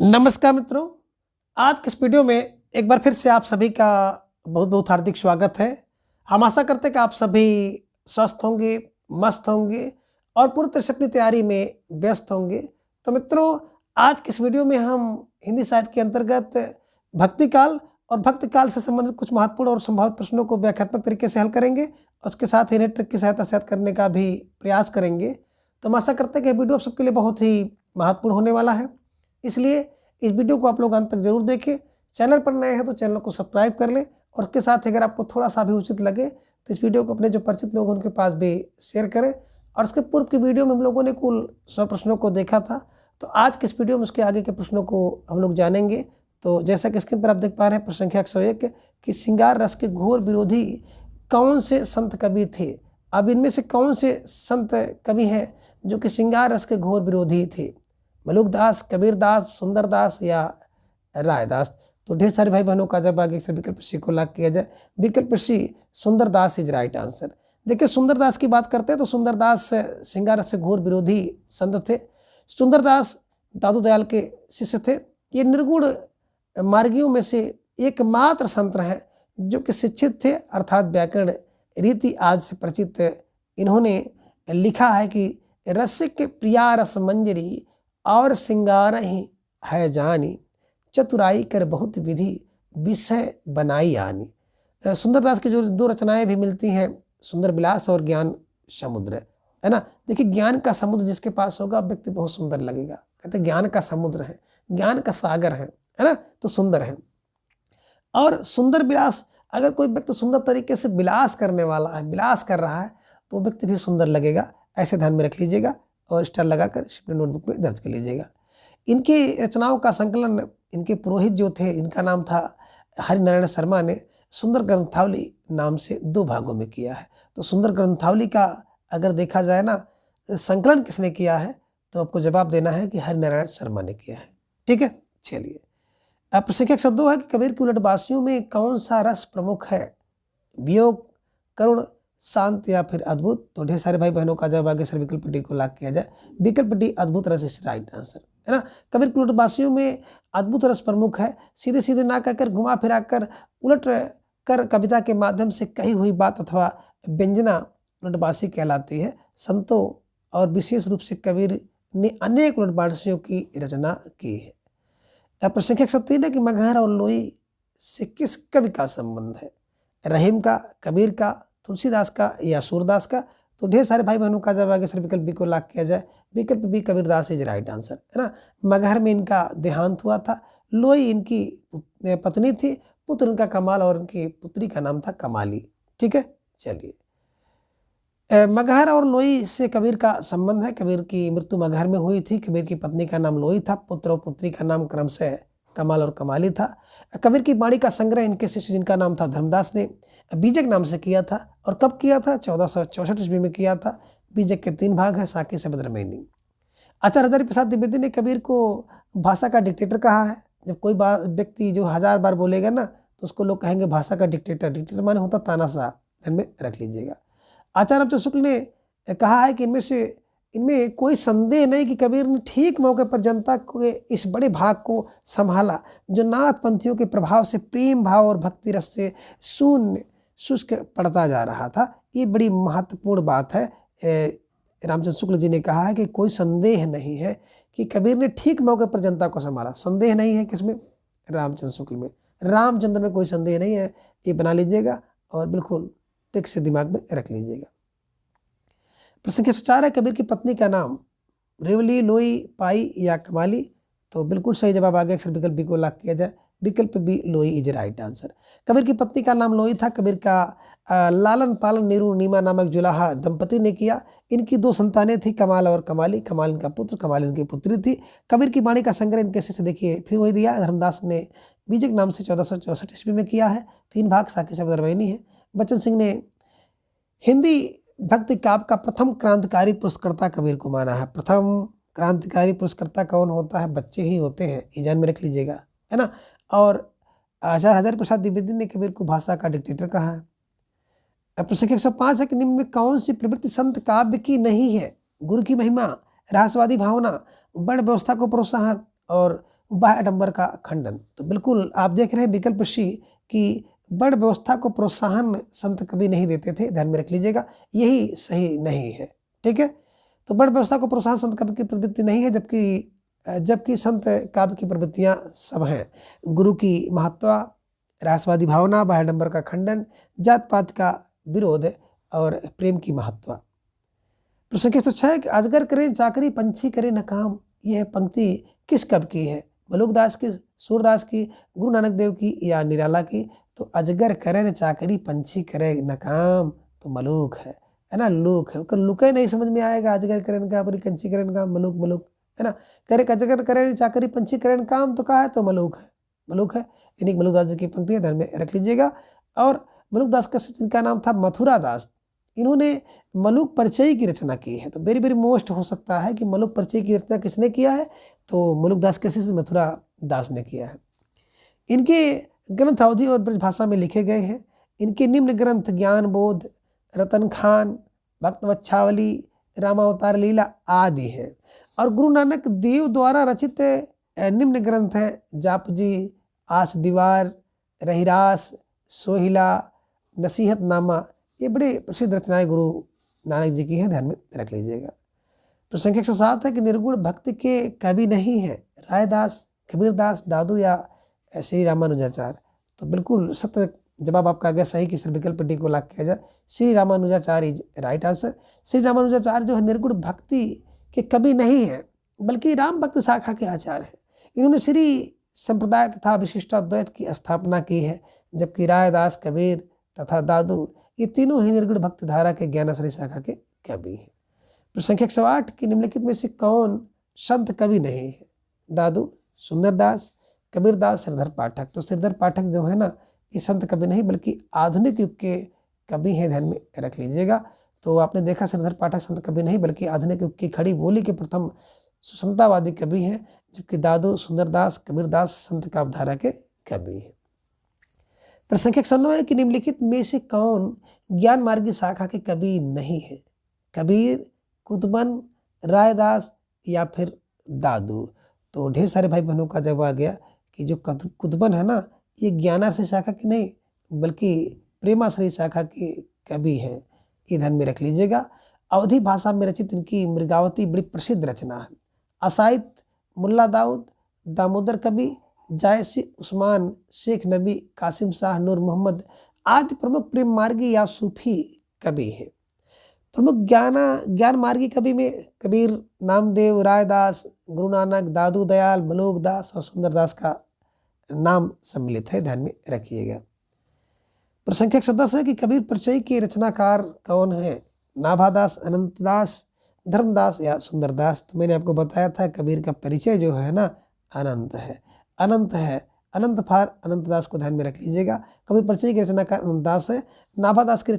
नमस्कार मित्रों, आज के इस वीडियो में एक बार फिर से आप सभी का बहुत बहुत हार्दिक स्वागत है। हम आशा करते हैं कि आप सभी स्वस्थ होंगे, मस्त होंगे और पूरी तरह से अपनी तैयारी में व्यस्त होंगे। तो मित्रों, आज के इस वीडियो में हम हिंदी साहित्य के अंतर्गत भक्ति काल और भक्ति काल से संबंधित कुछ महत्वपूर्ण और संभावित प्रश्नों को व्याख्यात्मक तरीके से हल करेंगे और उसके साथ ही इन्हें ट्रिक की सहायता से हल करने का भी प्रयास करेंगे। तो हम आशा करते हैं कि वीडियो आप सबके लिए बहुत ही महत्वपूर्ण होने वाला है, इसलिए इस वीडियो को आप लोग अंत तक जरूर देखें। चैनल पर नए हैं तो चैनल को सब्सक्राइब कर लें और उसके साथ अगर आपको थोड़ा सा भी उचित लगे तो इस वीडियो को अपने जो परिचित लोग हैं उनके पास भी शेयर करें। और उसके पूर्व की वीडियो में हम लोगों ने कुल 100 प्रश्नों को देखा था, तो आज के इस वीडियो में उसके आगे के प्रश्नों को हम लोग जानेंगे। तो जैसा कि स्क्रीन पर आप देख पा रहे हैं, प्रश्न संख्या 101 कि श्रृंगार रस के घोर विरोधी कौन से संत कवि थे। अब इनमें से कौन से संत कवि हैं जो कि श्रृंगार रस के घोर विरोधी थे? मलुकदास, कबीरदास, सुंदरदास या रायदास? तो ढेर सारे भाई बहनों का जब आगे से विकल्प सी को लॉक किया जाए, विकल्प सी सुंदरदास इज राइट आंसर। देखिए, सुंदरदास की बात करते हैं तो सुंदरदास श्रृंगार रस से घोर विरोधी संत थे। सुंदरदास दादू दयाल के शिष्य थे। ये निर्गुण मार्गियों में से एकमात्र संत हैं जो कि शिक्षित थे, अर्थात व्याकरण रीति आज से परिचित। इन्होंने लिखा है कि रसिक प्रिया रस मंजरी और श्रृंगार ही है जानी, चतुराई कर बहुत विधि विषय बनाई आनी। सुंदरदास की जो दो रचनाएं भी मिलती हैं, सुंदर विलास और ज्ञान समुद्र, है ना। देखिए, ज्ञान का समुद्र जिसके पास होगा व्यक्ति बहुत सुंदर लगेगा। कहते हैं ज्ञान का समुद्र है, ज्ञान का सागर है ना, तो सुंदर है। और सुंदर विलास, अगर कोई व्यक्ति सुंदर तरीके से विलास करने वाला है, विलास कर रहा है, तो व्यक्ति भी सुंदर लगेगा। ऐसे ध्यान में रख लीजिएगा और स्टार लगाकर अपने नोटबुक में दर्ज कर लीजिएगा। इनकी रचनाओं का संकलन इनके पुरोहित जो थे, इनका नाम था हरिनारायण शर्मा ने सुंदर ग्रंथावली नाम से 2 भागों में किया है। तो सुंदर ग्रंथावली का अगर देखा जाए ना, संकलन किसने किया है, तो आपको जवाब देना है कि हरिनारायण शर्मा ने किया है। ठीक है, चलिए। अब प्रश्न संख्या 102 है कि कबीर की उलटबासियों में कौन सा रस प्रमुख है? वियोग, करुण, शांत या फिर अद्भुत? तो ढेर सारे भाई बहनों का जब आगे सर विकल्प डी को लॉक किया जाए, विकल्प डी अद्भुत रस इस राइट आंसर, है ना। कबीर की उलटबासियों में अद्भुत रस प्रमुख है। सीधे सीधे ना कहकर घुमा फिरा कर उलट कर कविता के माध्यम से कही हुई बात अथवा व्यंजना उलटबासी कहलाती है। संतों और विशेष रूप से कबीर ने अनेक उलटबासियों की रचना की है। अब प्रश्न संख्या 103 है कि मगहर और लोई से किस कवि का संबंध है? रहीम का, कबीर का, तुलसीदास का या सूरदास का? तो ढेर सारे भाई बहनों का जब आगे सर विकल्प बी को लॉक किया जाए, विकल्प B Kabirdas is right answer, है ना। मगहर में इनका देहांत हुआ था। लोई इनकी पत्नी थी, पुत्र इनका कमाल और इनकी पुत्री का नाम था कमाली। ठीक है, चलिए। मगहर और लोई से कबीर का संबंध है। कबीर की मृत्यु मगहर में हुई थी। कबीर की पत्नी का नाम लोई था, पुत्र और पुत्री का नाम क्रमशः कमाल और कमाली था। कबीर की वाणी का संग्रह इनके शिष्य जिनका नाम था धर्मदास ने बीजक नाम से किया था। और कब किया था? 1464 ईस्वी में किया था। बीजक के 3 भाग हैं, साकी, शबद, रमैनी। आचार्य हजारी प्रसाद द्विवेदी ने कबीर को भाषा का डिक्टेटर कहा है। जब कोई व्यक्ति जो 1000 बार बोलेगा ना, तो उसको लोग कहेंगे भाषा का डिक्टेटर। डिक्टेटर माने होता तानाशाह, ध्यान में रख लीजिएगा। आचार्य रामचंद्र शुक्ल ने कहा है कि इनमें कोई संदेह नहीं कि कबीर ने ठीक मौके पर जनता के इस बड़े भाग को संभाला जो नाथ पंथियों के प्रभाव से प्रेम भाव और भक्ति रस से शून्य शुष्क पड़ता जा रहा था। ये बड़ी महत्वपूर्ण बात है। रामचंद्र शुक्ल जी ने कहा है कि कोई संदेह नहीं है कि कबीर ने ठीक मौके पर जनता को संभाला। संदेह नहीं है किसमें? रामचंद्र शुक्ल में। रामचंद्र में कोई संदेह नहीं है, ये बना लीजिएगा और बिल्कुल टिक से दिमाग में रख लीजिएगा। प्रश्न संख्या 104 है कबीर की पत्नी का नाम रेवली, लोई, पाई या कमाली? तो बिल्कुल सही जवाब आ गया। अक्सर विकल्प बी को लॉक किया जाए, विकल्प बी लोई इज राइट आंसर। कबीर की पत्नी का नाम लोई था। कबीर का लालन पालन नीरू नीमा नामक जुलाहा दंपति ने किया। इनकी 2 संतानें थी, कमाल और कमाली। कमाल इनका पुत्र, कमाल इनकी पुत्री थी। कबीर की वाणी का संग्रह इनके शिष्य देखिए फिर वही दिया, धर्मदास ने बीजक नाम से 1464 ईस्वी में किया है। 3 भाग, साकी, शबद, रमैनी है। बच्चन सिंह ने हिंदी भक्ति काव्य का प्रथम क्रांतिकारी पुरस्कर्ता कबीर को माना है। प्रथम क्रांतिकारी पुरस्कर्ता कौन होता है? बच्चे ही होते हैं, ये ध्यान में रख लीजिएगा, है ना। और आचार्य हजारी प्रसाद द्विवेदी ने कबीर को भाषा का डिक्टेटर कहा है। प्रश्न संख्या 105 है कि निम्न में कौन सी प्रवृत्ति संत काव्य की नहीं है? गुरु की महिमा, रहस्यवादी भावना, वर्ण व्यवस्था को प्रोत्साहन और बाह्य आडंबर का खंडन। तो बिल्कुल आप देख रहे हैं विकल्प सी कि बड़ व्यवस्था को प्रोत्साहन संत कभी नहीं देते थे, ध्यान में रख लीजिएगा, यही सही नहीं है। ठीक है, तो बड़ व्यवस्था को प्रोत्साहन संत कवि की प्रवृत्ति नहीं है, जबकि संत काव्य की प्रवृत्तियां सब हैं। गुरु की महत्ता, राष्ट्रवादी भावना, बाह्य आडंबर का खंडन, जात पात का विरोध और प्रेम की महत्ता। प्रश्न 106 कि अजगर करे चाकरी पंछी करे न काम, यह पंक्ति किस कवि की है? मलुकदास की, सूरदास की, गुरु नानक देव की या निराला की? तो अजगर करे न चाकरी पंछी करे न काम, तो मलुक है ना, लूक है। लुक नहीं समझ में आएगा, अजगर करे न काम, कंची करे न काम, मलुक मलुक है ना। करे अजगर करे न चाकरी पंछी करे न काम, तो कहा है, तो मलुक है, मलुक है। यानी मलुकदास जी की पंक्ति है, ध्यान में रख लीजिएगा। और मलुकदास का जिनका नाम था मथुरा दास, इन्होंने मलुक परिचय की रचना की है। तो वेरी वेरी मोस्ट हो सकता है कि मलुक परिचय की रचना किसने किया है? तो मलुकदास के शिष्य मथुरा दास ने किया है। इनके ग्रंथ अवधी और ब्रजभाषा में लिखे गए हैं। इनके निम्न ग्रंथ ज्ञान बोध, रतन खान, भक्तवच्छावली, रामावतार लीला आदि हैं। और गुरु नानक देव द्वारा रचित निम्न ग्रंथ हैं जापजी, आस दीवार, रहीरास, सोहिला, नसीहत नामा। ये बड़े प्रसिद्ध रचनाएं गुरु नानक जी की हैं, ध्यान में रख लीजिएगा। प्रसंग 107 है कि निर्गुण भक्ति के कवि नहीं है रायदास, कबीरदास, दादू या श्री रामानुजाचार्य। तो बिल्कुल सत्य जवाब आपका आ गया सही कि सर विकल्प डी को लॉक किया जाए, Shri Ramanujacharya is right answer. Shri Ramanujacharya जो है निर्गुण भक्ति के कवि नहीं है, बल्कि राम भक्त शाखा के आचार्य हैं। इन्होंने श्री संप्रदाय तथा विशिष्टाद्वैत की स्थापना की है, जबकि रायदास, कबीर तथा दादू ये तीनों ही निर्गुण भक्ति धारा के ज्ञानाश्रय शाखा के कवि हैं। प्रश्न 108 कि निम्नलिखित में से कौन संत कवि नहीं है? दादू, सुंदरदास, कबीरदास, श्रीधर पाठक। तो श्रीधर पाठक जो है ना, ये संत कवि नहीं बल्कि आधुनिक युग के कवि हैं, ध्यान में रख लीजिएगा। तो आपने देखा श्रीधर पाठक संत कवि नहीं बल्कि आधुनिक युग की खड़ी बोली के प्रथम सुसंतावादी कवि हैं, जबकि दादू, सुंदरदास, कबीरदास संत काव्यधारा के कवि हैं। प्रश्न 109 है कि निम्नलिखित में से कौन ज्ञान मार्गी शाखा के कवि नहीं है? कबीर, कुतुबन, रायदास या फिर दादू। तो ढेर सारे भाई बहनों का जवाब आ गया कि जो कुतुबन है ना, ये ज्ञानाश्रय शाखा के नहीं बल्कि प्रेमाश्रय शाखा के कवि हैं, ये ध्यान में रख लीजिएगा। अवधी भाषा में रचित इनकी मृगावती बड़ी प्रसिद्ध रचना है। असाइद, मुल्ला दाऊद, दामोदर कवि, जायसी उस्मान, शेख नबी, कासिम शाह, नूर मोहम्मद आदि प्रमुख प्रेम मार्गी या सूफी कवि हैं। प्रमुख ज्ञान मार्गी कवि में कबीर, नामदेव, रायदास, गुरु नानक, दादू दयाल, मलुकदास और सुंदरदास का नाम सम्मिलित है, ध्यान में रखिएगा। प्रश्न 110 है कि कबीर परिचय के रचनाकार कौन है? नाभादास, अनंतदास, धर्मदास या सुंदरदास। तो मैंने आपको बताया था कबीर का परिचय जो है ना, अनंत है, अनंत है, अनंत फार अनंतदास को ध्यान में रख लीजिएगा। कबीर परिचय की रचनाकार अनंतदास है। नाभादास की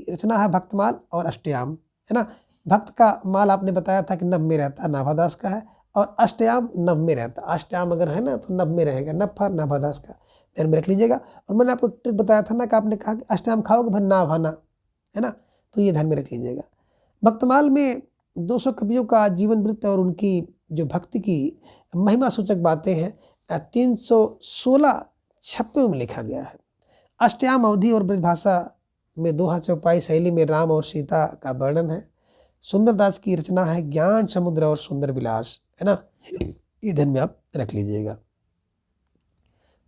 रचना है भक्तमाल और अष्टयाम, है ना। भक्त का माल आपने बताया था कि नभ में रहता, नाभादास का है, और अष्टयाम नभ में रहता। अष्टयाम अगर है ना तो नभ में रहेगा, नभ फार नाभादास का, ध्यान में रख लीजिएगा। और मैंने आपको ट्रिक बताया था ना कि आपने कहा कि अष्टयाम खाओगे फिर नाभ आना, है ना, तो ये ध्यान में रख लीजिएगा। भक्तमाल में 200 कवियों का जीवन वृत्त और उनकी जो भक्ति की महिमा सूचक बातें हैं 316 छप्पे में लिखा गया है। अष्टयाम अवधि और ब्रजभाषा में दोहा चौपाई शैली में राम और सीता का वर्णन है। सुंदरदास की रचना है ज्ञान समुद्र और सुंदर विलास, है ना, ये ध्यान में आप रख लीजिएगा।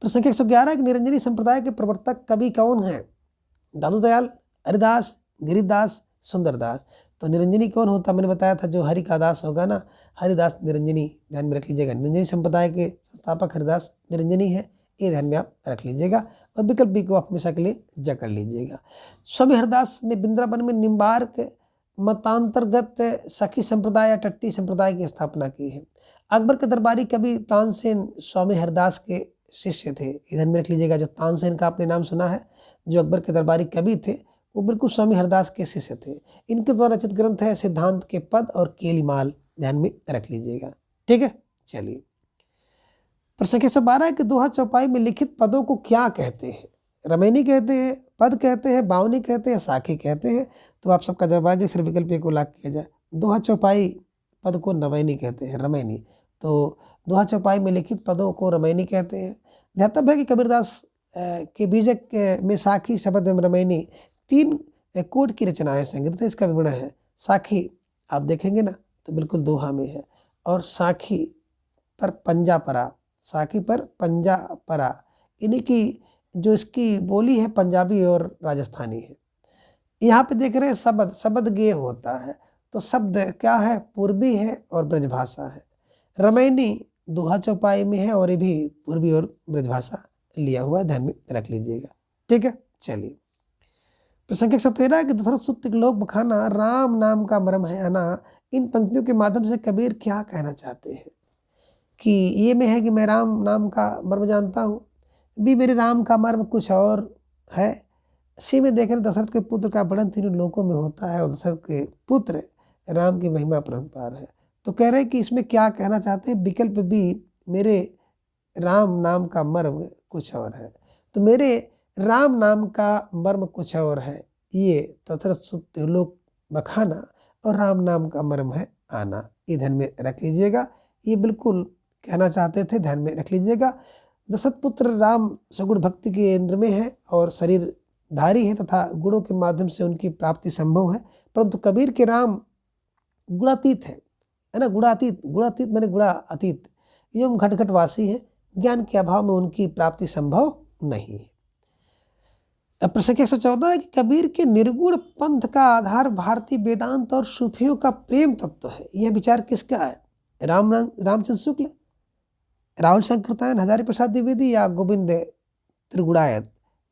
प्रश्न 111 निरंजनी संप्रदाय के प्रवर्तक कवि कौन है? दादू दयाल, हरिदास, गरीबदास, सुंदरदास। तो निरंजनी कौन होता? मैंने बताया था जो हरि का दास होगा ना, हरिदास निरंजनी, ध्यान में रख लीजिएगा। निरंजनी संप्रदाय के संस्थापक हरिदास निरंजनी है, ये ध्यान में आप रख लीजिएगा। और विकल्प बी को आप हमेशा के लिए जकड़ लीजिएगा। स्वामी हरिदास ने वृंदावन में निम्बार्क मतांतर्गत सखी संप्रदाय या टट्टी संप्रदाय की स्थापना की है। अकबर के दरबारी कवि तानसेन स्वामी हरिदास के शिष्य थे, ध्यान में रख लीजिएगा। जो तानसेन का आपने नाम सुना है, जो अकबर के दरबारी कवि थे, वो बिल्कुल स्वामी हरिदास के शिष्य थे। इनके द्वारा रचित ग्रंथ है सिद्धांत के पद और केलीमाल, ध्यान में रख लीजिएगा। ठीक है, चलिए। प्रश्न 112 है कि दोहा चौपाई में लिखित पदों को क्या कहते हैं? रमैनी कहते हैं, पद कहते हैं, बावनी कहते हैं, साखी कहते हैं। तो आप सबका जवाब आ गया, सिर्फ विकल्प को लॉक किया जाए। दोहा चौपाई पद को नवैनी कहते हैं, रमैनी। तो दोहा चौपाई में लिखित पदों को रमैनी कहते हैं। ध्यातव्य है कि कबीरदास के बीजक में साखी, शबद एवं रमैनी 3 कोट की रचनाएं संग्रहित है। इसका विवरण है। साखी आप देखेंगे ना तो बिल्कुल दोहा में है, और साखी पर पंजा परा, साखी पर पंजा परा, इन्हीं की जो इसकी बोली है पंजाबी और राजस्थानी है। यहाँ पे देख रहे हैं शब्द, शब्द गेय होता है, तो शब्द क्या है, पूर्वी है और ब्रजभाषा है। रमैनी दोहा चौपाई में है और ये भी पूर्वी और ब्रजभाषा लिया हुआ है, ध्यान में रख लीजिएगा। ठीक है, चलिए। प्रसंग 113 कि दशरथ सुत लोक बखाना, राम नाम का मर्म है आना। इन पंक्तियों के माध्यम से कबीर क्या कहना चाहते हैं कि ये में है कि मैं राम नाम का मर्म जानता हूँ, भी मेरे राम का मर्म कुछ और है। सी में देख रहे दशरथ के पुत्र का वर्णन तीनों लोकों में होता है और दशरथ के पुत्र राम की महिमा परम्पार है। तो कह रहे हैं कि इसमें क्या कहना चाहते हैं, विकल्प भी मेरे राम नाम का मर्म कुछ और है। तो मेरे राम नाम का मर्म कुछ और है, ये दशरथ लोक बखाना और राम नाम का मर्म है आना, ये ध्यान में रख लीजिएगा। ये बिल्कुल कहना चाहते थे, ध्यान में रख लीजिएगा। दशरथ पुत्र राम सगुण भक्ति के केंद्र में है और शरीर धारी है तथा गुणों के माध्यम से उनकी प्राप्ति संभव है, परंतु कबीर के राम गुणातीत है ना, गुणातीत, गुणातीत माने गुणा अतीत, एवं घटघटवासी है, ज्ञान के अभाव में उनकी प्राप्ति संभव नहीं है। अब प्रसंग 114 है कि कबीर के निर्गुण पंथ का आधार भारतीय वेदांत और सूफियों का प्रेम तत्व है। यह विचार किसका है, रामचंद्र शुक्ल, राहुल संकृतायन, हजारी प्रसाद द्विवेदी या गोविंद त्रिगुणायत।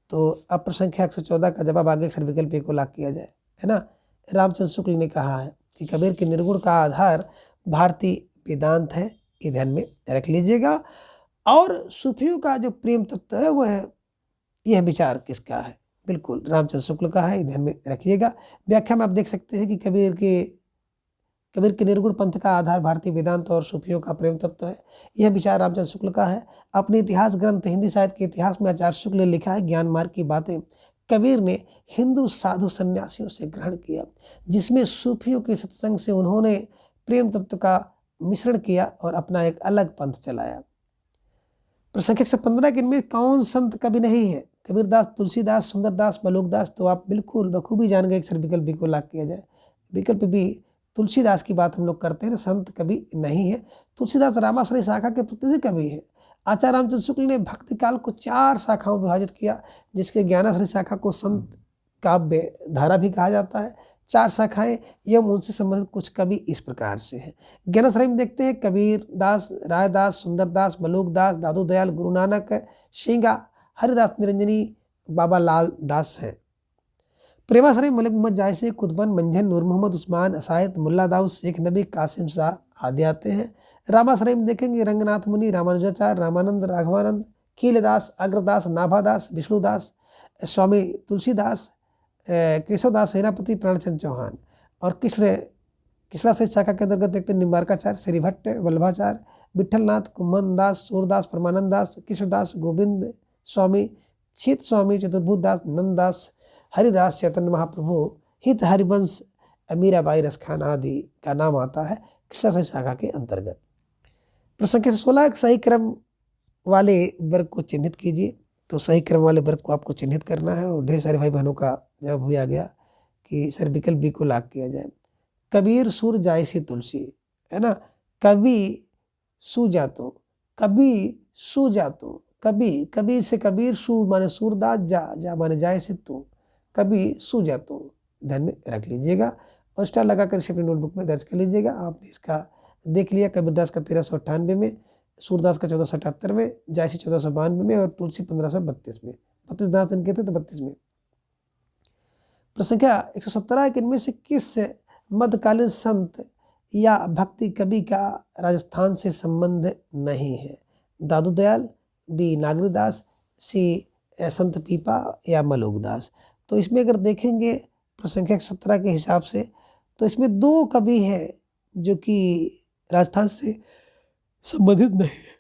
तो अब प्रसंग 114 का जवाब आगे अक्षर विकल्प को लाग किया जाए, है ना। रामचंद्र शुक्ल ने कहा है कि कबीर के निर्गुण का आधार भारतीय वेदांत है, ये ध्यान में रख लीजिएगा। और सूफियों का जो प्रेम तत्व है वह है, यह विचार किसका है, बिल्कुल रामचंद्र शुक्ल का है, ध्यान में रखिएगा। व्याख्या में आप देख सकते हैं कि कबीर के निर्गुण पंथ का आधार भारतीय वेदांत और सूफियों का प्रेम तत्व है, यह विचार रामचंद्र शुक्ल का है। अपने इतिहास ग्रंथ हिंदी साहित्य के इतिहास में आचार्य शुक्ल ने लिखा है, ज्ञान मार्ग की बातें कबीर ने हिंदू साधु सन्यासियों से ग्रहण किया, जिसमें सूफियों के सत्संग से उन्होंने प्रेम तत्व का मिश्रण किया और अपना एक अलग पंथ चलाया। प्रसंग 115 के इनमें कौन संत कवि नहीं है, कबीरदास, तुलसीदास, सुंदरदास, मलोकदास। तो आप बिल्कुल बखूबी जान गए, अक्षर विकल्प भी को लाग किया जाए। विकल्प भी तुलसीदास की बात हम लोग करते हैं, संत कवि नहीं है। तुलसीदास रामाश्रय शाखा के प्रतिनिधि कवि है। आचार्य रामचंद्र शुक्ल ने भक्ति काल को 4 शाखाओं में विभाजित किया, जिसके ज्ञानाश्रय शाखा को संत काव्य धारा भी कहा जाता है। 4 शाखाएं एवं उनसे संबंधित कुछ कवि इस प्रकार से हैं। ज्ञानाश्रय में देखते हैं कबीर दास, रायदास, सुंदरदास, मलोकदास, दादू दयाल, गुरु नानक, शिंगा, हरिदास निरंजनी, बाबा लाल दास हैं। प्रेमाश्रय मलिक मोहम्मद जायसे, कुतुबन, मंझन, नूर मोहम्मद, उस्मान, असायत, मुल्ला दाऊद, शेख नबी, कासिम शाह आदि आते हैं। रामाश्रय में देखेंगे रंगनाथ मुनि, रामानुजाचार्य, रामानंद, राघवानंद, कीलदास, अग्रदास, नाभादास, विष्णुदास, स्वामी तुलसीदास, केशवदास सेनापति, प्राणचंद चौहान। और कृष्णाश्रय शाखा के अंतर्गत देखते हैं निम्बारकाचार्य, श्रीभट्ट, वल्लभाचार्य, विठलनाथ, कुम्भन दास, सूरदास, परमानंद दास, कृष्णदास, गोविंद स्वामी, छित स्वामी, चतुर्भुज दास, नंददास, हरिदास, चैतन्य महाप्रभु, हित हरिवंश, मीराबाई रसखान आदि का नाम आता है कृष्णाश्रय शाखा के अंतर्गत। प्रसंग 16 एक सही क्रम वाले वर्ग को चिन्हित कीजिए। तो सही क्रम वाले वर्ग को आपको चिन्हित करना है और ढेर सारे भाई बहनों का जवाब भी आ गया कि सर विकल्प बी को लाग किया जाए। कबीर सुर जायसी तुलसी, है ना। कवि सू जातो, कभी सू जातो, कभी से कबीर, सू माने सूरदास, जा माने जाए से तू, कभी सू जातो, ध्यान में रख लीजिएगा और स्टार लगाकर इसे अपनी नोटबुक में दर्ज कर लीजिएगा। आपने इसका देख लिया, कबीरदास का 1398 में, सूरदास का 1478 में, जायसी 1492 में और तुलसी 1532 में। 32 दांत इनके थे तो 32 में। प्रसंख्या 117 कि इनमें से किस मध्यकालीन संत या भक्ति कवि का राजस्थान से संबंध नहीं है, दादू दयाल, बी नागरीदास, सी संत पीपा या मलोकदास। तो इसमें अगर देखेंगे प्रसंख्या 117 के हिसाब से तो इसमें 2 कवि हैं जो कि राजस्थान से संबंधित नहीं है,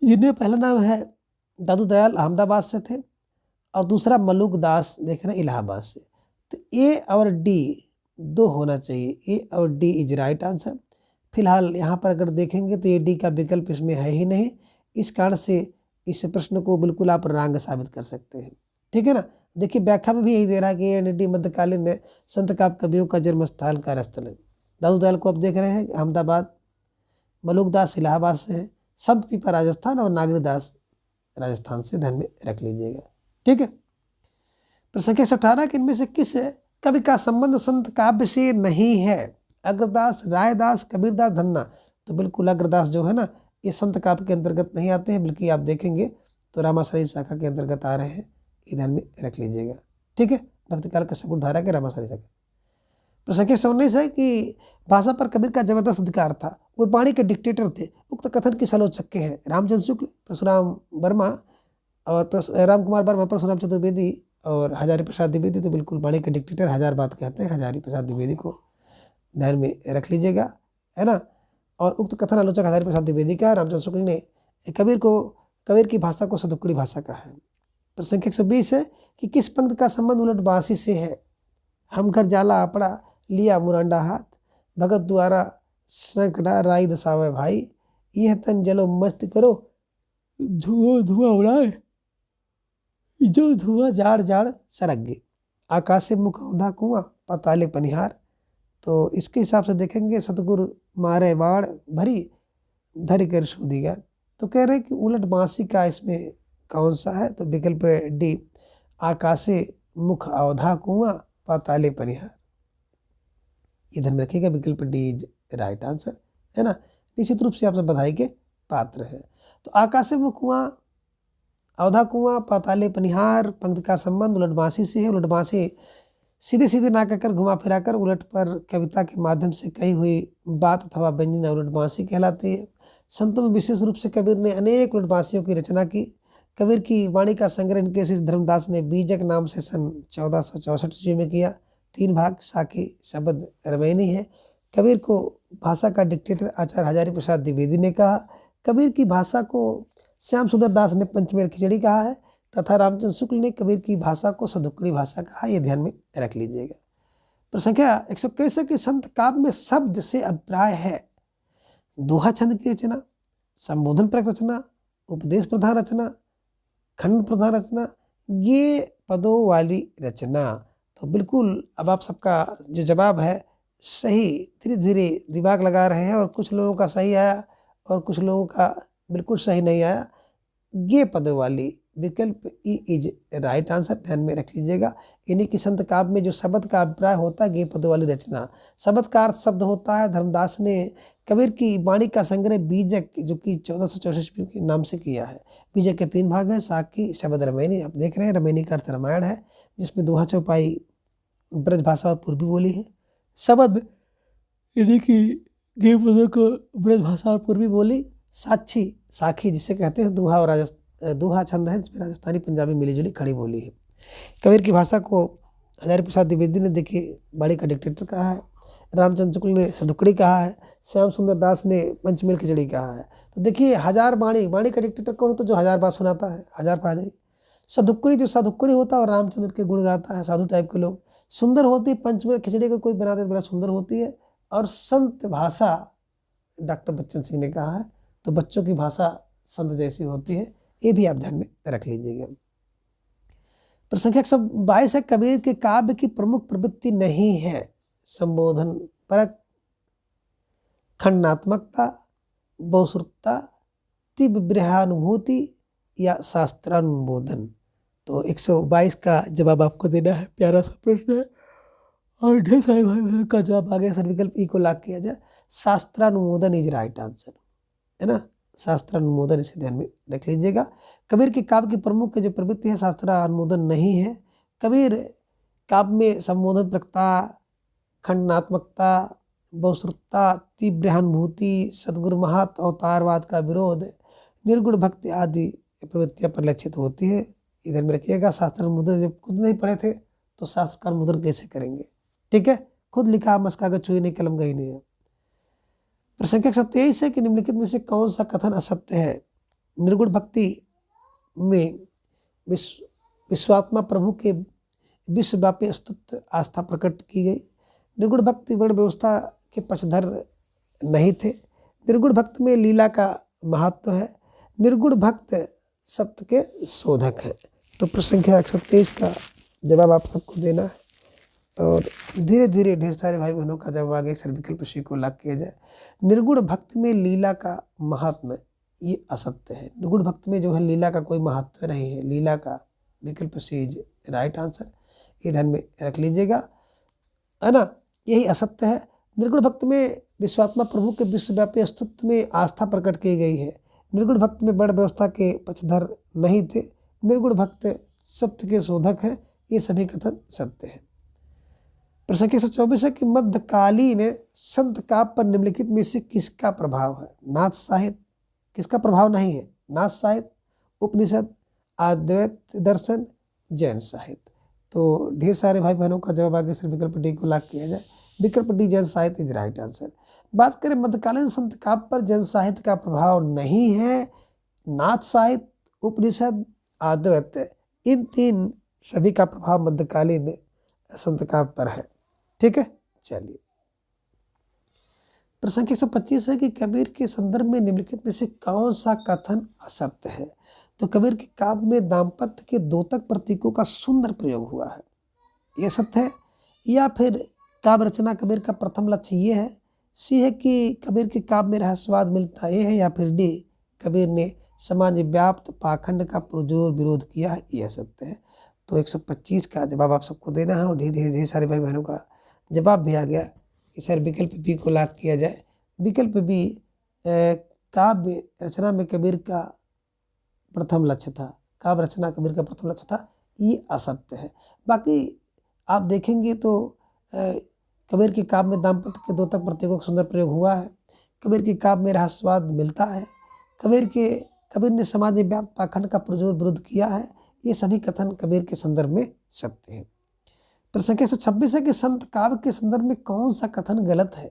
जिनमें पहला नाम है दादू दयाल, अहमदाबाद से थे, और दूसरा मलोकदास देख रहे हैं इलाहाबाद से। तो ए और डी 2 होना चाहिए, ए और डी इज राइट आंसर। फिलहाल यहाँ पर अगर देखेंगे तो ये डी का विकल्प इसमें है ही नहीं। इस कारण से इस प्रश्न को बिल्कुल आप रांग साबित कर सकते हैं। ठीक है ना। देखिए व्याख्या में भी यही दे रहा है कि ये डी मध्यकालीन संत काव्य कवियों का जन्म स्थल कार्यस्थल है। दादू दयाल को आप देख रहे हैं अहमदाबाद, मलुकदास इलाहाबाद से है, संत पीपा राजस्थान और नागरीदास राजस्थान से ध्यान में रख लीजिएगा। ठीक है। प्रश्न संख्या 18 कि इनमें से किस कवि का संबंध संत काव्य से नहीं है? अग्रदास, रायदास, कबीरदास, धन्ना। तो बिल्कुल अग्रदास जो है ना ये संत काव्य के अंतर्गत नहीं आते हैं, बल्कि आप देखेंगे तो रामाश्रयी शाखा के अंतर्गत आ रहे हैं, ये ध्यान में रख लीजिएगा। ठीक है। भक्तिकाल के सकुट धारा के रामाश्रयी शाखा। प्रश्न संख्या 19 है कि भाषा पर कबीर का जबरदस्त अधिकार था, वो वाणी के डिक्टेटर थे। उक्त कथन किस आलोचक के हैं? रामचंद्र शुक्ल, परशुराम वर्मा और राम कुमार वर्मा, परशुराम चतुर्वेदी और हजारी प्रसाद द्विवेदी। तो बिल्कुल वाणी के डिक्टेटर हजार बात कहते हैं हजारी प्रसाद द्विवेदी को ध्यान में रख लीजिएगा, है ना। और उक्त कथन आलोचक हजारी प्रसाद द्विवेदी का। रामचंद्र शुक्ल ने कबीर की भाषा को सदुक्कड़ी भाषा कहा है। प्रश्न संख्या 120 है कि किस पंक्ति का संबंध उलट बांसी से है? हम घर जाला अपड़ा लिया मुरांडा हाथ, भगत द्वारा सैकड़ा राई दसावे भाई, यह तन जलो मस्त करो धुआं धुआं उड़ाए, जो धुआं जाड़ जाड़ सरगे, आकाश से मुख औंधा कुआं पताले पनिहार। तो इसके हिसाब से देखेंगे सतगुरु मारे बाण भरी धर कर सूदिगा। तो कह रहे हैं कि उलट बांसी का इसमें कौन सा है? तो विकल्प डी, आकाशे मुख औधा कुआं पाताले परिहार। ये ध्यान में रखिएगा, विकल्प डी इज राइट आंसर, है ना। निश्चित रूप से आप सब बधाई के पात्र हैं। तो आकाशे मुख कुआं, औधा कुआं, पाताले पनिहार पंक्ति का संबंध उलट बांसी से है। उलट बांसी सीधे सीधे ना कहकर घुमा फिराकर उलट पर कविता के माध्यम से कही हुई बात अथवा व्यंजन उलट बांसी कहलाती है। संतों में विशेष रूप से कबीर ने अनेक उलट बांसियों की रचना की। कबीर की वाणी का संग्रह इनके शिष्य धर्मदास ने बीजक नाम से सन 1464 ईस्वी में किया। 3 भाग साखी शब्द रमैनी है। कबीर को भाषा का डिक्टेटर आचार्य हजारी प्रसाद द्विवेदी ने कहा। कबीर की भाषा को श्याम सुंदर दास ने पंचमेल खिचड़ी कहा है तथा रामचंद्र शुक्ल ने कबीर की भाषा को सदुक्कड़ी भाषा कहा। ये ध्यान में रख लीजिएगा। प्रश्न संख्या 121 कि संत काव्य में शब्द से अभिप्राय है? दोहा छंद की रचना, संबोधन परक रचना, उपदेश प्रधान रचना, खंड प्रधान रचना, ये पदों वाली रचना। तो बिल्कुल अब आप सबका जो जवाब है सही धीरे धीरे दिमाग लगा रहे हैं और कुछ लोगों का सही आया और कुछ लोगों का बिल्कुल सही नहीं आया। ये पदों वाली विकल्प ई इज राइट आंसर, ध्यान में रख लीजिएगा। यानी कि संत काव्य में जो शब्द का अभिप्राय होता है गे पदों वाली रचना। शब्द का अर्थ शब्द होता है। धर्मदास ने कबीर की वाणी का संग्रह बीजक जो कि 1464 ईस्वी के नाम से किया है। बीजक के 3 भाग हैं, साखी शब्द रमैनी। आप देख रहे हैं रमैनी का अर्थ रामायण है, जिसमें दोहा चौपाई ब्रज भाषा और पूर्वी बोली है। शब्द यानी कि गे पदों को ब्रज भाषा और पूर्वी बोली। साक्षी साखी जिसे कहते हैं दोहा छंद है, जिसमें राजस्थानी पंजाबी मिलीजुली खड़ी बोली है। कबीर की भाषा को हजारी प्रसाद द्विवेदी ने देखिए वाणी का डिक्टेटर कहा है। रामचंद्र शुक्ल ने सदुक्कड़ी कहा है। श्याम सुंदर दास ने पंचमेल खिचड़ी कहा है। तो देखिए हजार वाणी का डिक्टेटर कौन होता है? जो हजार बात सुनाता है, हजार पर हजारी। सदुक्कड़ी जो साधुक्कड़ी होता है और रामचंद्र के गुण गाता है, साधु टाइप के लोग। सुंदर होती है पंचमेल खिचड़ी अगर कोई बनाते तो बड़ा सुंदर होती है। और संत भाषा डॉक्टर बच्चन सिंह ने कहा है, तो बच्चों की भाषा संत जैसी होती है। ये भी आप ध्यान में रख लीजिएगा। प्रश्न संख्या 122 है कबीर के काव्य की प्रमुख प्रवृत्ति नहीं है? संबोधन परक, खंडात्मकता, बहुश्रुतता, तीव्र विरहानुभूति या शास्त्रानुमोदन। तो 122 का जवाब आपको देना है। प्यारा सा प्रश्न है और ढेर सारे भाई बहनों का जवाब आगे सर विकल्प ई को लॉक किया जाए। शास्त्रानुमोदन इज राइट आंसर, है ना। शास्त्रानुमोदन इसे ध्यान में रख लीजिएगा। कबीर के काव्य की प्रमुख जो प्रवृत्ति है शास्त्रानुमोदन नहीं है। कबीर काव्य में संबोधन प्रकता, खंडनात्मकता, बहुश्रुतता, तीव्रानुभूति, सदगुरु महत अवतारवाद का विरोध, निर्गुण भक्ति आदि प्रवृत्तियां परिलक्षित होती है। इधर में रखिएगा। शास्त्रानुमोदन जब खुद नहीं पढ़े थे तो शास्त्र का अनुमोदन कैसे करेंगे? ठीक है, खुद लिखा मस्का का छुई नहीं कलम गई नहीं है। प्रश्न संख्या 123 है कि निम्नलिखित में से कौन सा कथन असत्य है? निर्गुण भक्ति में विश्वात्मा प्रभु के विश्वव्यापी अस्तित्व आस्था प्रकट की गई। निर्गुण भक्ति वर्ण व्यवस्था के पक्षधर नहीं थे। निर्गुण भक्त में लीला का महत्व है। निर्गुण भक्त सत्य के शोधक हैं। तो प्रश्न संख्या 123 का जवाब आप सबको देना है और धीरे धीरे ढेर सारे भाई बहनों का जवाब आगे सर विकल्प सी को लाभ किया जाए। निर्गुण भक्त में लीला का महात्म्य ये असत्य है। निर्गुण भक्त में जो है लीला का कोई महत्व नहीं है। लीला का विकल्प सी इज राइट आंसर, ये ध्यान में रख लीजिएगा, है ना, यही असत्य है। निर्गुण भक्त में विश्वात्मा प्रभु के विश्वव्यापी अस्तित्व में आस्था प्रकट की गई है। निर्गुण भक्त में बड़ व्यवस्था के पक्षधर नहीं थे। निर्गुण भक्त सत्य के शोधक हैं। ये सभी कथन सत्य है। प्रश्न 124 है कि मध्यकालीन संत काव्य पर निम्नलिखित में से किसका प्रभाव है? नाथ साहित्य किसका प्रभाव नहीं है? नाथ साहित्य, उपनिषद, अद्वैत दर्शन, जैन साहित्य। तो ढेर सारे भाई बहनों का जवाब आगे सिर्फ विकल्प डी को लाभ किया जाए। विकल्प डी जैन साहित्य इज राइट आंसर। बात करें मध्यकालीन संत काव्य पर जैन साहित्य का प्रभाव नहीं है। नाथ साहित्य, उपनिषद, अद्वैत, इन तीन सभी का प्रभाव मध्यकालीन संत काव्य पर है। ठीक है, चलिए प्रश्न 125 है कि कबीर के संदर्भ में निम्नलिखित में से कौन सा कथन असत्य है? तो कबीर के काव्य में दाम्पत्य के द्योतक प्रतीकों का सुंदर प्रयोग हुआ है, ये सत्य है। या फिर काव्य रचना कबीर का प्रथम लक्ष्य ये है। सी है कि कबीर के काव्य में रहस्यवाद मिलता ये है। या फिर डी कबीर ने समाज व्याप्त पाखंड का पुरजोर विरोध किया है, यह सत्य है। तो 125 का जवाब आप सबको देना है और ढेर सारे भाई बहनों का जवाब भी आ गया कि सर विकल्प बी को लाभ किया जाए। विकल्प बी काव्य रचना में कबीर का प्रथम लक्ष्य था। काव्य रचना कबीर का प्रथम लक्ष्य था, ये असत्य है। बाकी आप देखेंगे तो कबीर के काव्य में दाम्पत्य के द्योतक प्रतीकों का सुंदर प्रयोग हुआ है। कबीर के काव्य में रहस्यवाद मिलता है। कबीर ने समाज में व्याप्त पाखंड का पुरजोर विरोध किया है। ये सभी कथन कबीर के संदर्भ में सत्य है। प्रश्न 126 है कि संत काव्य के संदर्भ में कौन सा कथन गलत है?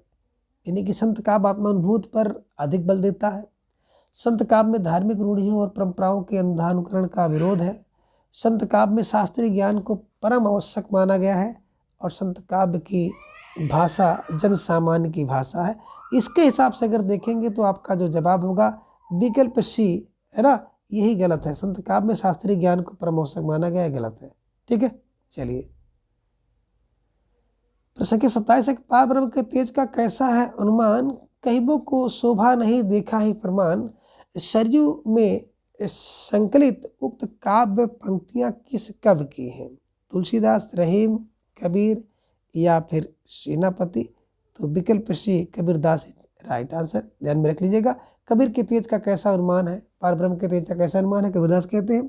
यानी कि संत काव्य आत्मानुभूति पर अधिक बल देता है। संत काव्य में धार्मिक रूढ़ियों और परंपराओं के अंधानुकरण का विरोध है। संत काव्य में शास्त्रीय ज्ञान को परम आवश्यक माना गया है और संत काव्य की भाषा जन सामान्य की भाषा है। इसके हिसाब से अगर देखेंगे तो आपका जो जवाब होगा विकल्प सी, है ना, यही गलत है। संत काव्य में शास्त्रीय ज्ञान को परम आवश्यक माना गया है, गलत है। ठीक है, चलिए प्रश्न 27 है कि पार ब्रह्म के तेज का कैसा है अनुमान? कहिबों को शोभा नहीं देखा ही प्रमाण। सरयू में संकलित उक्त काव्य पंक्तियां किस कवि की हैं? तुलसीदास, रहीम, कबीर या फिर सेनापति। तो विकल्प सी कबीरदास राइट आंसर, ध्यान में रख लीजिएगा। कबीर के तेज का कैसा अनुमान है? पार ब्रह्म के तेज का कैसा अनुमान है? कबीरदास कहते हैं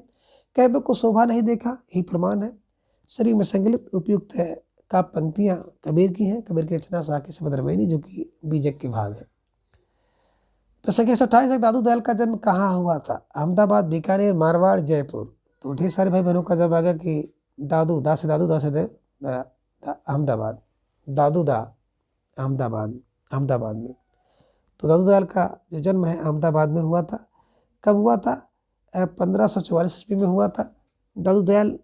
कहिबों को शोभा नहीं देखा ही प्रमाण है। शरीर में संकलित उपयुक्त है का पंक्तियां कबीर की हैं। कबीर की रचना साकी शब्द रमैनी जो कि बीजक के भाग है। प्रश्न 128 है दादू दयाल का जन्म कहाँ हुआ था? अहमदाबाद, बीकानेर, मारवाड़, जयपुर। तो ढेर सारे भाई बहनों का जवाब आ गया कि दादू दा से अहमदाबाद, दादू दा अहमदाबाद में। तो दादू दयाल का जो जन्म है अहमदाबाद में हुआ था। कब हुआ था? 1544 ईस्वी में हुआ था। दादू दयाल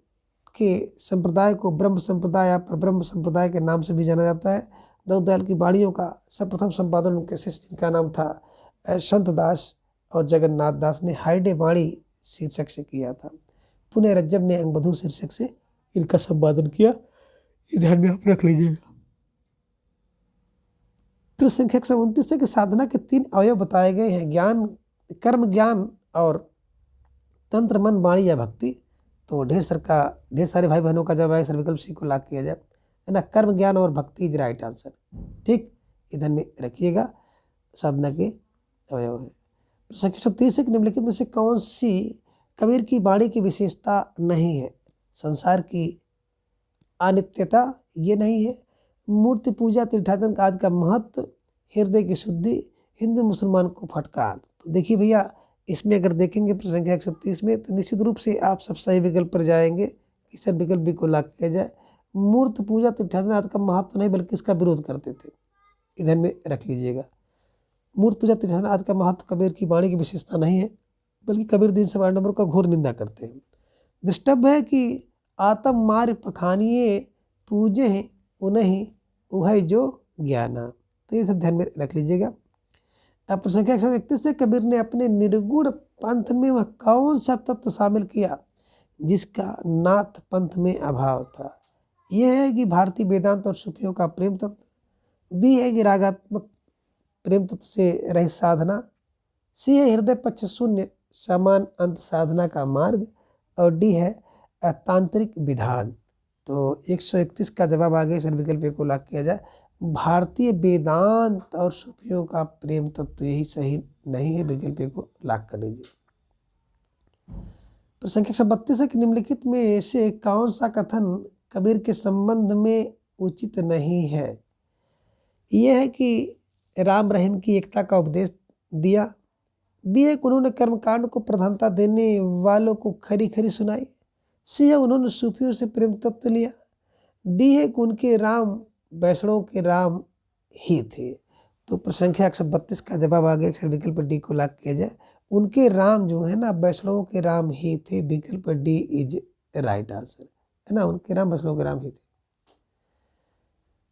के संप्रदाय को ब्रह्म संप्रदाय या परब्रह्म संप्रदाय के नाम से भी जाना जाता है। दादू दयाल की बाणियों का सर्वप्रथम संपादन उनके शिष्य जिनका नाम था संत दास और जगन्नाथ दास ने हाइडे वाणी शीर्षक से किया था। पुनः रज्जब ने अंगबधू शीर्षक से इनका संपादन किया, ये ध्यान में आप रख लीजिएगा। प्रश्न संख्या 129 है कि साधना के 3 अवयव बताए गए हैं, ज्ञान, कर्म ज्ञान और तंत्र, मन, वाणी या भक्ति। तो ढेर सारे भाई बहनों का जवाब है सर विकल्प सी को लाभ किया जाए, है ना। कर्म ज्ञान और भक्ति इज राइट आंसर। ठीक, इधर में रखिएगा, साधना के अवयव है। प्रश्न 130 है कि निम्नलिखित में से कौन सी कबीर की वाणी की विशेषता नहीं है? संसार की अनित्यता ये नहीं है। मूर्ति पूजा, तीर्थाटन आदि का महत्व, हृदय की शुद्धि, हिंदू मुसलमान को फटकार। तो देखिए भैया, इसमें अगर देखेंगे प्रश्न संख्या 130 में तो निश्चित रूप से आप सब सही विकल्प पर जाएंगे कि सर विकल्प बी को लाभ किया जाए। मूर्ति पूजा, तीर्थाटन आदि का महत्व नहीं बल्कि इसका विरोध करते थे, इधर में रख लीजिएगा। मूर्ति पूजा, तीर्थाटन आदि का महत्व कबीर की वाणी की विशेषता नहीं है बल्कि कबीर दिन सवार नंबर का घोर निंदा करते हैं। दृष्टव्य है कि आत्म मार्ग पखानिए पूजे हैं उन्हीं उहै जो ज्ञाना। तो ये सब ध्यान में रख लीजिएगा। अब प्रश्न संख्या 131 से कबीर ने अपने निर्गुण पंथ में वह कौन सा तत्व शामिल किया जिसका नाथ पंथ में अभाव था। यह है कि भारतीय वेदांत और सूफियों का प्रेम तत्व, बी है कि रागात्मक प्रेम तत्व से रहित साधना, सी है हृदय पक्ष शून्य समान अंत साधना का मार्ग, और डी है तांत्रिक विधान। तो 131 का जवाब आगे सर विकल्प को लॉक किया जाए। भारतीय वेदांत और सूफियों का प्रेम तत्व तो यही सही नहीं है, विकल्प को लॉक कर लीजिए। प्रश्न संख्या 132 है कि निम्नलिखित में से कौन सा कथन कबीर के संबंध में उचित नहीं है। यह है कि राम रहीम की एकता का उपदेश दिया, बी है कि उन्होंने कर्मकांड को प्रधानता देने वालों को खरी खरी सुनाई, सी है उन्होंने सूफियों से प्रेम तत्व लिया, डी है कि उनके राम वैष्णव के राम ही थे। तो प्रश्न संख्या 132 का जवाब आ गया, अक्षर विकल्प डी को लॉक किया जाए। उनके राम जो है ना वैष्णवों के राम ही थे, विकल्प डी इज राइट आंसर, है ना, उनके राम वैष्णव के राम ही थे।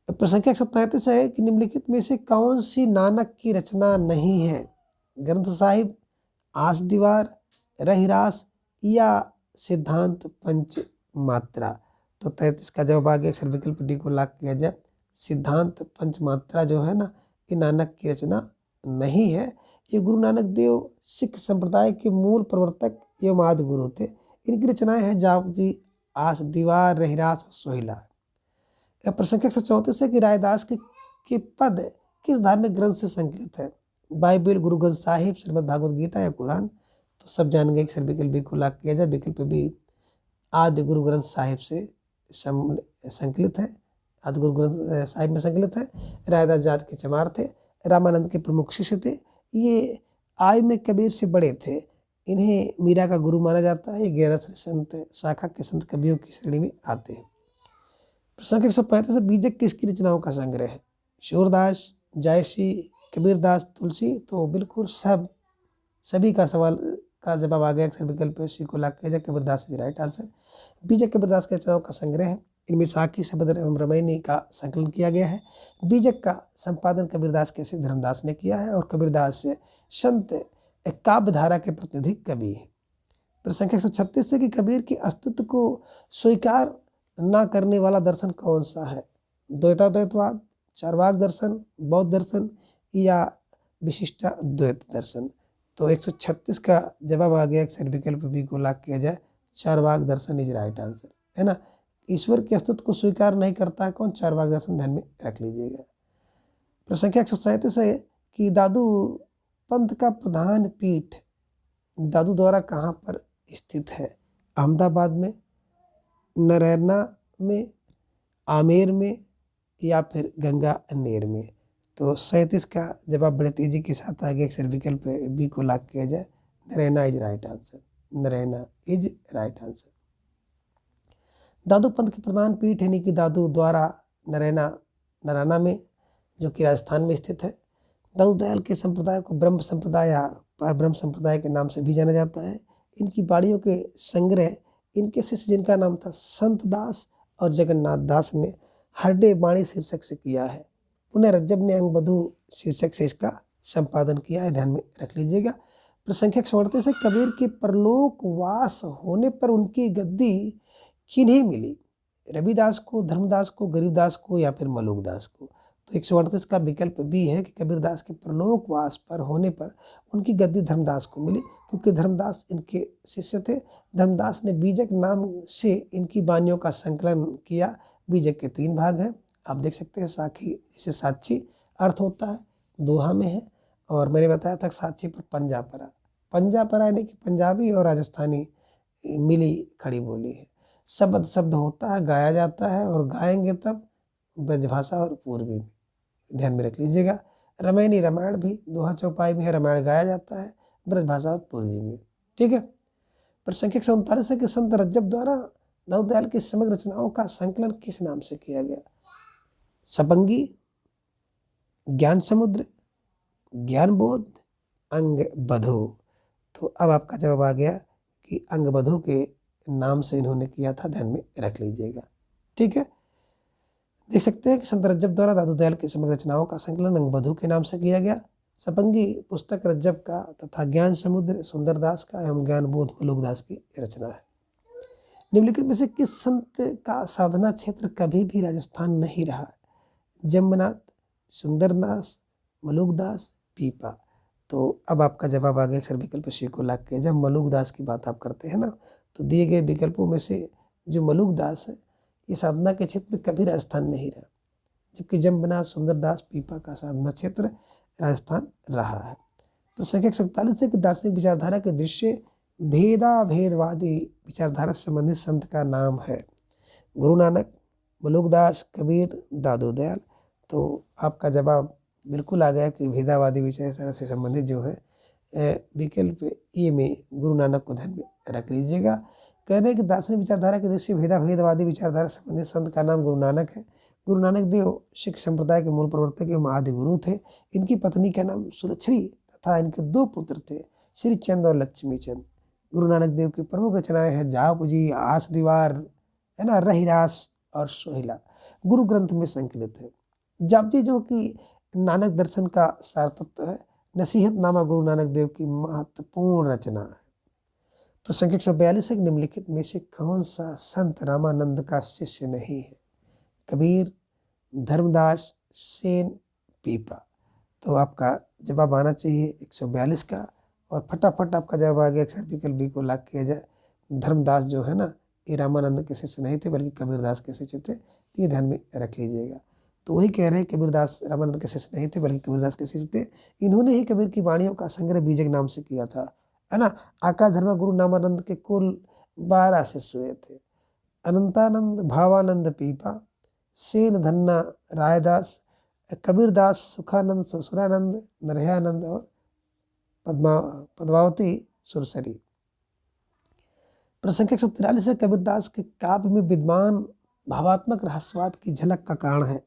प्रश्न संख्या 133 है कि निम्नलिखित में से कौन सी नानक की रचना नहीं है। ग्रंथ साहिब, आस दीवार, रहिरास या सिद्धांत पंच मात्रा। तो 33 का जवाब आ गया, अक्षर विकल्प डी को लॉक किया जाए। सिद्धांत पंच मात्रा जो है ना ये नानक की रचना नहीं है। ये गुरु नानक देव सिख संप्रदाय के मूल प्रवर्तक एवं आदि गुरु थे। इनकी रचनाएं हैं जापजी, आस दीवार, रहिरास और सोहिला। प्रश्न संख्या 134 है कि रायदास के पद किस धार्मिक ग्रंथ से संकलित है। बाइबल, गुरु ग्रंथ साहिब, श्रीमद् भागवत गीता या कुरान। तो सब जान गए कि सर विकल्प बी को लॉक किया जाए। विकल्प बी आदि गुरु ग्रंथ साहिब से संकलित है, आदि गुरु ग्रंथ साहिब में संकलित है। रायदास जात के चमार थे, रामानंद के प्रमुख शिष्य थे। ये आयु में कबीर से बड़े थे। इन्हें मीरा का गुरु माना जाता है। ये 11 संत शाखा के संत कवियों की श्रेणी में आते हैं। प्रश्न 135 बीजक किसकी रचनाओं का संग्रह है। सूरदास, जायसी, कबीरदास, तुलसी। तो बिल्कुल सभी का सवाल का जवाब आ गया, अक्षर विकल्प सी को लॉक किया जाए। Kabirdas is right answer. बीजक कबीरदास के रचनाओं का संग्रह है। इनमें साखी, शब्द एवं रामायणी का संकलन किया गया है। बीजक का संपादन कबीरदास के श्री धर्मदास ने किया है और कबीरदास संत काव्य धारा के प्रतिनिधि कवि है। प्रश्न संख्या 136 है कि कबीर के अस्तित्व को स्वीकार ना करने वाला दर्शन कौन सा है। द्वैताद्वैतवाद, चार्वाक दर्शन, बौद्ध दर्शन या विशिष्टाद्वैत दर्शन। तो 136 का जवाब आ गया, अक्षर विकल्प बी को लॉक किया जाए। चार्वाक दर्शन इज राइट आंसर, है ना। ईश्वर के अस्तित्व को स्वीकार नहीं करता है कौन, चार्वाक दर्शन, ध्यान में रख लीजिएगा। प्रश्न संख्या 137 है कि दादू पंथ का प्रधान पीठ दादू द्वारा कहाँ पर स्थित है। अहमदाबाद में, नरैना में, आमेर में या फिर गंगानेर में। तो 37 का जवाब बड़े तेजी के साथ आ गया, अक्षर विकल्प बी को लॉक किया जाए। Naraina is right answer, Naraina is right answer. Dadu Panth के प्रधान पीठ यानी कि दादू द्वारा नरैना में जो कि राजस्थान में स्थित है। दादू दयाल के संप्रदाय को ब्रह्म संप्रदाय या परब्रह्म संप्रदाय के नाम से भी जाना जाता है। इनकी बाड़ियों के संग्रह इनके शिष्य जिनका नाम था संत दास और जगन्नाथ दास ने हरडे बाणी शीर्षक से किया है। पुनः रज्जब ने अंगबधू शीर्षक से इसका संपादन किया है, ध्यान में रख लीजिएगा। प्रश्न संख्या 138 से कबीर के परलोकवास होने पर उनकी गद्दी किन्हें मिली। रविदास को, धर्मदास को, गरीबदास को या फिर मलूकदास को। तो 138 का विकल्प बी है कि कबीरदास के परलोकवास पर होने पर उनकी गद्दी धर्मदास को मिली, क्योंकि धर्मदास इनके शिष्य थे। धर्मदास ने बीजक नाम से इनकी वाणियों का संकलन किया। बीजक के 3 भाग हैं, आप देख सकते हैं। साखी इसे साक्षी अर्थ होता है, दोहा में है। और मैंने बताया था साक्षी पर पंजापरा, पंजापरा यानी कि पंजाबी और राजस्थानी मिली खड़ी बोली है। शब्द होता है, गाया जाता है और गाएंगे तब ब्रजभाषा और पूर्वी में, ध्यान में रख लीजिएगा। रामायणी, रामायण भी दोहा चौपाई में है, रामायण गाया जाता है ब्रजभाषा और पूर्वी में, ठीक है। प्रश्न संख्या 139 है कि संत रज्जब द्वारा दाऊद दयाल की समग्र रचनाओं का संकलन किस नाम से किया गया। सबंगी, ज्ञान समुद्र, ज्ञानबोध, अंगबधू। तो अब आपका जवाब आ गया कि अंगबधू के नाम से इन्होंने किया था, ध्यान में रख लीजिएगा, ठीक है। देख सकते हैं कि संत रज्जब द्वारा दादू दयाल की समग्र रचनाओं का संकलन अंगबधू के नाम से किया गया। सपंगी पुस्तक रज्जब का तथा ज्ञान समुद्र सुंदरदास का एवं ज्ञान बोध मलुकदास की रचना है। निम्नलिखित में से किस संत का साधना क्षेत्र कभी भी राजस्थान नहीं रहा है? जम्बनाथ, सुंदरदास, मलुकदास, पीपा। तो अब आपका जवाब आ गया अक्षर विकल्प सी को लाग के। जब मलुकदास की बात आप करते हैं ना, तो दिए गए विकल्पों में से जो मलुकदास है ये साधना के क्षेत्र में कभी राजस्थान नहीं रहा, जबकि जम्बनाथ, सुंदरदास, पीपा का साधना क्षेत्र राजस्थान रहा है। तो संख्या 147 है कि दार्शनिक विचारधारा के दृश्य भेदवादी विचारधारा से संबंधित संत का नाम है। गुरु नानक, मलुकदास, कबीर, दादू दयाल। तो आपका जवाब बिल्कुल आ गया कि भेदावादी विचारधारा से संबंधित जो है विकल्प ए में गुरु नानक को ध्यान में रख लीजिएगा। कह रहे हैं कि दार्शनिक विचारधारा के दृष्टि भेदवादी विचारधारा से संबंधित संत का नाम गुरु नानक है। गुरु नानक देव सिख संप्रदाय के मूल प्रवर्तक एवं आदि गुरु थे। इनकी पत्नी का नाम सुलक्षणी तथा इनके 2 पुत्र थे, श्री चंद और लक्ष्मी चंद। गुरु नानक देव की प्रमुख रचनाएं हैं जापूजी, आस दीवार, है ना, रहीरास और सोहिला, गुरु ग्रंथ में संकलित है। जापजी जो कि नानक दर्शन का सार तत्व है। नसीहतनामा गुरु नानक देव की महत्वपूर्ण रचना है। प्रश्न संख्या 142 है, निम्नलिखित में से कौन सा संत रामानंद का शिष्य नहीं है? कबीर, धर्मदास, सेन, पीपा। तो आपका जवाब आना चाहिए 142 का, और फटाफट आपका जवाब आ गया अक्षर विकल्प बी को लाग किया जाए। धर्मदास जो है ना, ये रामानंद के शिष्य नहीं थे बल्कि कबीरदास के शिष्य थे, ये ध्यान में रख लीजिएगा। तो वही कह रहे हैं कबीरदास रामानंद के शिष्य नहीं थे बल्कि कबीरदास के शिष्य थे। इन्होंने ही कबीर की वाणियों का संग्रह बीजक नाम से किया था, है ना। आकाश धर्मा गुरु नामानंद के कुल 12 शिष्य हुए थे। अनंतानंद, भावानंद, पीपा, सेन धन्ना, रायदास, कबीरदास, सुखानंद, ससुरानंद, नरहयानंद और पद्मावती सुरसरी। प्रसंख्या 143 है, कबीरदास के काव्य में विद्वान भावात्मक रहस्यवाद की झलक का कारण है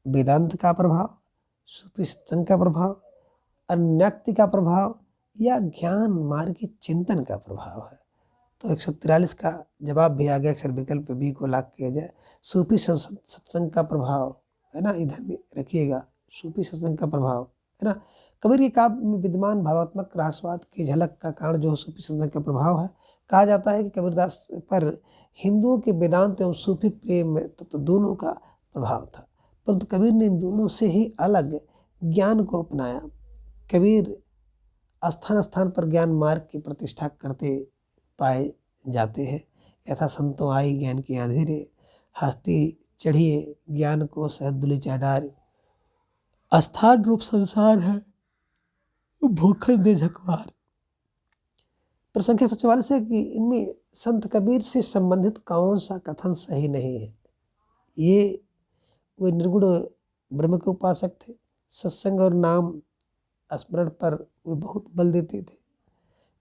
वेदांत का प्रभाव, सूफी सत्संग का प्रभाव, अन्यक्ति का प्रभाव या ज्ञान मार्ग के चिंतन का प्रभाव है। तो 143 का जवाब भी आ गया अक्षर विकल्प बी को लाग किया जाए। सूफी सत्संग का प्रभाव, है ना, इधर में रखिएगा, सूफी सत्संग का प्रभाव, है ना। कबीर के काव्य में विद्यमान भावात्मक रहस्यवाद की झलक का कारण जो सूफी सत्संग का प्रभाव है। कहा जाता है कि कबीरदास पर हिंदुओं के वेदांत एवं सूफी प्रेम तो दोनों का प्रभाव था, परंतु कबीर ने इन दोनों से ही अलग ज्ञान को अपनाया। कबीर स्थान स्थान पर ज्ञान मार्ग की प्रतिष्ठा करते पाए जाते हैं। यथा संतों आई ज्ञान की अंधेरे, हस्ती चढ़िए ज्ञान को सहदुली चढ़ारे, अस्थान रूप संसार है भूखल दे झकमार। प्रसंख्या 144 है कि इनमें संत कबीर से संबंधित कौन सा कथन सही नहीं है? ये वे निर्गुण ब्रह्म के उपासक थे, सत्संग और नाम स्मरण पर वे बहुत बल देते थे,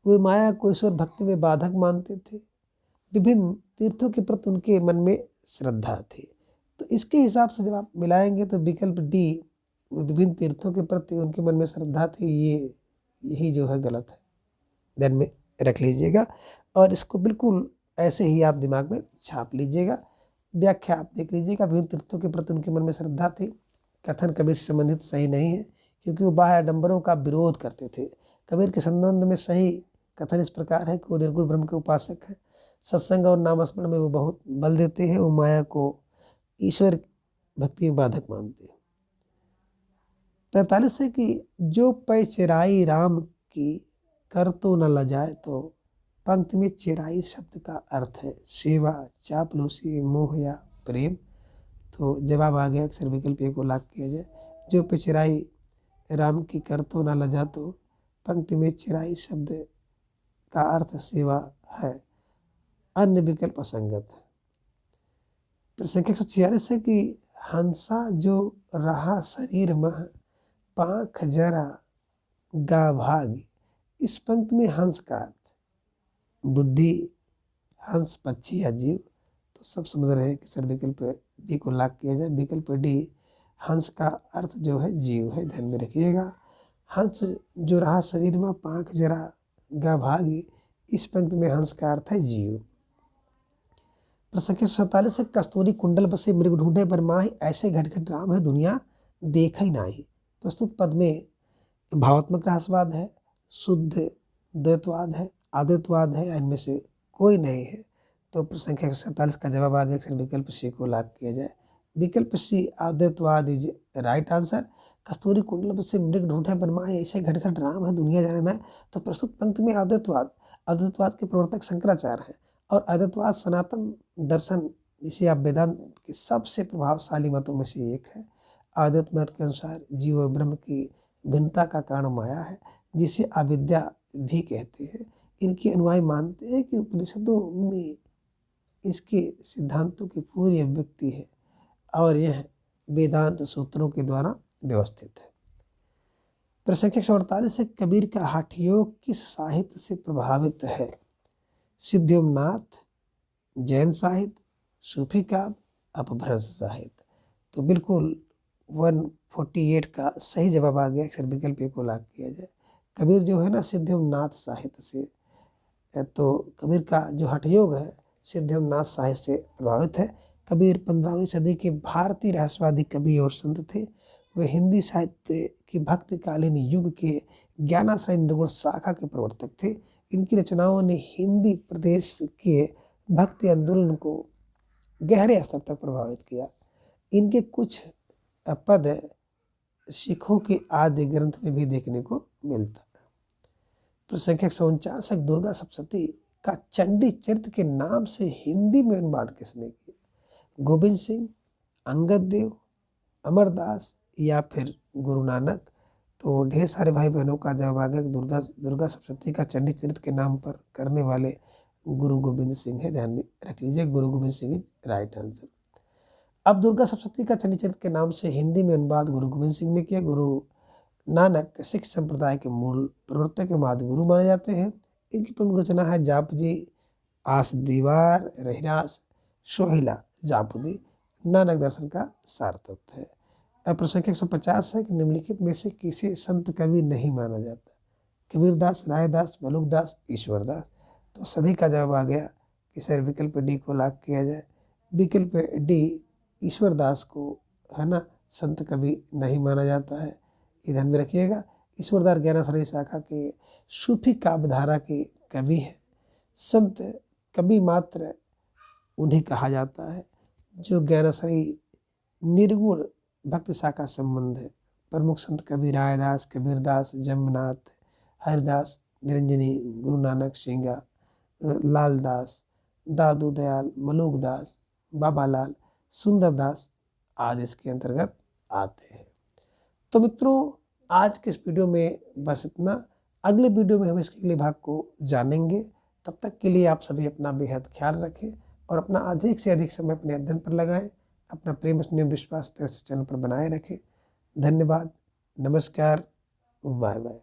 वे माया को ईश्वर भक्ति में बाधक मानते थे, विभिन्न तीर्थों के प्रति उनके मन में श्रद्धा थी। तो इसके हिसाब से जब आप मिलाएंगे तो विकल्प डी, विभिन्न तीर्थों के प्रति उनके मन में श्रद्धा थी, यही जो है गलत है, ध्यान में रख लीजिएगा। और इसको बिल्कुल ऐसे ही आप दिमाग में छाप लीजिएगा। व्याख्या आप देख लीजिएगा, विभिन्न तीर्थों के प्रति उनके मन में श्रद्धा थी, कथन कबीर से संबंधित सही नहीं है, क्योंकि वो बाह्य आडंबरों का विरोध करते थे। कबीर के संबंध में सही कथन इस प्रकार है कि वो निर्गुण ब्रह्म के उपासक है, सत्संग और नाम स्मरण में वो बहुत बल देते हैं, वो माया को ईश्वर भक्ति में बाधक मानते हैं। 45 है कि जो पै चिराई राम की कर तो न लजाए, तो पंक्ति में चिराई शब्द का अर्थ है सेवा, चापलूसी, मोह या प्रेम। तो जवाब आ गया अक्षर विकल्प ए को लाग किया जाए। जो पे चिराई राम की कर तो न लजा, तो पंक्ति में चिराई शब्द का अर्थ सेवा है, अन्य विकल्प असंगत है। प्रसंख्या 146 है कि हंसा जो रहा शरीर मह, पाँख जरा गा भाग। इस पंक्ति में हंस का अर्थ बुद्धि, हंस पक्षी या जीव। तो सब समझ रहे हैं कि सर विकल्प डी को लाग किया जाए। विकल्प डी हंस का अर्थ जो है जीव है, ध्यान में रखिएगा। हंस जो रहा शरीर में, पाँख जरा गा भागी, इस पंक्ति में हंस का अर्थ है जीव। प्रसंख्या 47 है कस्तूरी कुंडल बसे मृग ढूंढे बर माही, ऐसे घट घट राम है दुनिया देख ही नाही। प्रस्तुत पद में भावात्मक रहस्यवाद है, शुद्ध द्वैतवाद है, अद्वैतवाद है, या इनमें से कोई नहीं है। तो प्रश्न संख्या 47 का जवाब आ गया। अक्सर विकल्प सी को लॉक किया जाए। विकल्प सी अद्वैतवाद इज राइट आंसर। कस्तूरी कुंडलम से मृग ढूंढे बनवाए, ऐसे घट राम है दुनिया जाने न। तो प्रस्तुत पंक्ति में अद्वैतवाद के प्रवर्तक शंकराचार्य हैं, और अद्वैतवाद सनातन दर्शन जिसे आप वेदांत के सबसे प्रभावशाली मतों में से एक है। अद्वैत मत के अनुसार जीव और ब्रह्म की भिन्नता का कारण माया है, जिसे अविद्या भी कहते हैं। इनके अनुयायी मानते हैं कि उपनिषदों में इसके सिद्धांतों की पूरी अभिव्यक्ति है, और यह वेदांत सूत्रों के द्वारा व्यवस्थित है। प्रश्न संख्या 148 है, कबीर का हठ योग किस साहित्य से प्रभावित है? सिद्धिनाथ, जैन साहित्य, सूफी काव्य, अपभ्रंश साहित्य। तो बिल्कुल 148 का सही जवाब आ गया। अक्सर विकल्प को लॉक किया जाए। कबीर जो है ना सिद्धिनाथ साहित्य से, तो कबीर का जो हठ योग है सिद्धिनाथ साहित्य से प्रभावित है। कबीर 15वीं सदी के भारतीय रहस्यवादी कवि और संत थे। वे हिंदी साहित्य की भक्तकालीन युग के ज्ञानाश्रय निर्गुण शाखा के प्रवर्तक थे। इनकी रचनाओं ने हिंदी प्रदेश के भक्ति आंदोलन को गहरे स्तर तक प्रभावित किया। इनके कुछ पद सिखों के आदि ग्रंथ में भी देखने को मिलता है। प्रश्न संख्या 149 दुर्गा सप्तशती का चंडी चरित्र के नाम से हिंदी में अनुवाद किसने किया? गोविंद सिंह, अंगद देव, अमरदास, या फिर गुरु नानक। तो ढेर सारे भाई बहनों का जवाब आ गया। दुर्गा सप्तशती का चंडी चरित्र के नाम पर करने वाले गुरु गोविंद सिंह है। ध्यान में रख लीजिए, गुरु Govind Singh is right answer. अब दुर्गा सप्तशती का चंडी चरित्र के नाम से हिंदी में अनुवाद गुरु गोविंद सिंह ने किया। गुरु नानक सिख संप्रदाय के मूल प्रवर्तक के माद गुरु माने जाते हैं। इनकी प्रमुख रचना है जापजी, आस दीवार, रहिरास, सोहिला जापुदी, नानक दर्शन का सार तत्व है। अब प्रश्न संख्या 150 है कि निम्नलिखित में से किसे संत कवि नहीं माना जाता? कबीरदास, रायदास, मलुकदास, ईश्वरदास। तो सभी का जवाब आ गया कि सर विकल्प डी को लॉक किया जाए। विकल्प डी ईश्वरदास को है ना संत कवि नहीं माना जाता है, ये ध्यान में रखिएगा। ईश्वरदास ज्ञानाश्रय शाखा के सूफी काव्यधारा के कवि हैं। संत कवि मात्र उन्हें कहा जाता है जो ज्ञानाश्रय निर्गुण भक्ति शाखा संबंध है। प्रमुख संत कवि रायदास, कबीरदास, जम्मनाथ, हरिदास, निरंजनी, गुरु नानक सिंगा, लालदास, दादू दयाल, मलुकदास, बाबालाल, सुंदरदास आदि इसके अंतर्गत आते हैं। तो मित्रों आज के इस वीडियो में बस इतना। अगले वीडियो में हम इसके अगले भाग को जानेंगे। तब तक के लिए आप सभी अपना बेहद ख्याल रखें और अपना अधिक से अधिक समय अपने अध्ययन पर लगाएं। अपना प्रेम स्नेह विश्वास चैनल पर बनाए रखें। धन्यवाद, नमस्कार, बाय बाय।